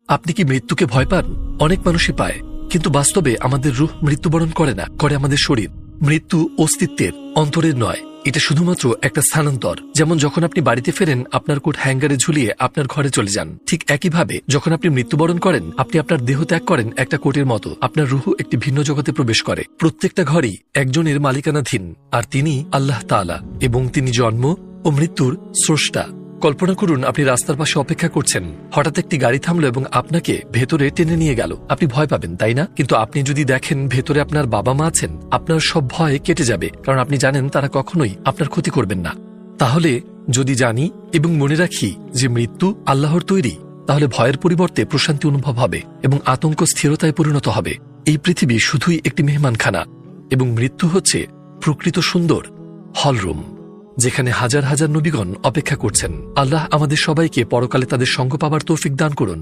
আপনি কি মৃত্যুকে ভয় পান? অনেক মানুষই পায়, কিন্তু বাস্তবে আমাদের রূহ মৃত্যুবরণ করে না, করে আমাদের শরীর। মৃত্যু অস্তিত্বের, অন্তরের নয়। এটা শুধুমাত্র একটা স্থানান্তর। যেমন যখন আপনি বাড়িতে ফেরেন, আপনার কোট হ্যাঙ্গারে ঝুলিয়ে আপনার ঘরে চলে যান, ঠিক একইভাবে যখন আপনি মৃত্যুবরণ করেন, আপনি আপনার দেহ ত্যাগ করেন একটা কোটের মতো। আপনার রুহ একটি ভিন্ন জগতে প্রবেশ করে। প্রত্যেকটা ঘরই একজনের মালিকানাধীন, আর তিনি আল্লাহ তাআলা, এবং তিনি জন্ম ও মৃত্যুর স্রষ্টা। কল্পনা করুন, আপনি রাস্তার পাশে অপেক্ষা করছেন, হঠাৎ একটি গাড়ি থামলো এবং আপনাকে ভেতরে টেনে নিয়ে গেল। আপনি ভয় পাবেন, তাই না? কিন্তু আপনি যদি দেখেন ভেতরে আপনার বাবা মা আছেন, আপনার সব ভয় কেটে যাবে, কারণ আপনি জানেন তারা কখনোই আপনার ক্ষতি করবেন না। তাহলে যদি জানি এবং মনে রাখি যে মৃত্যু আল্লাহর তৈরি, তাহলে ভয়ের পরিবর্তে প্রশান্তি অনুভব হবে এবং আতঙ্ক স্থিরতায় পরিণত হবে। এই পৃথিবী শুধুই একটি মেহমানখানা, এবং মৃত্যু হচ্ছে প্রকৃত সুন্দর হলরুম, যেখানে হাজার হাজার নবীগণ অপেক্ষা করছেন। আল্লাহ আমাদের সবাইকে পরকালে তাদের সঙ্গ পাবার তৌফিক দান করুন।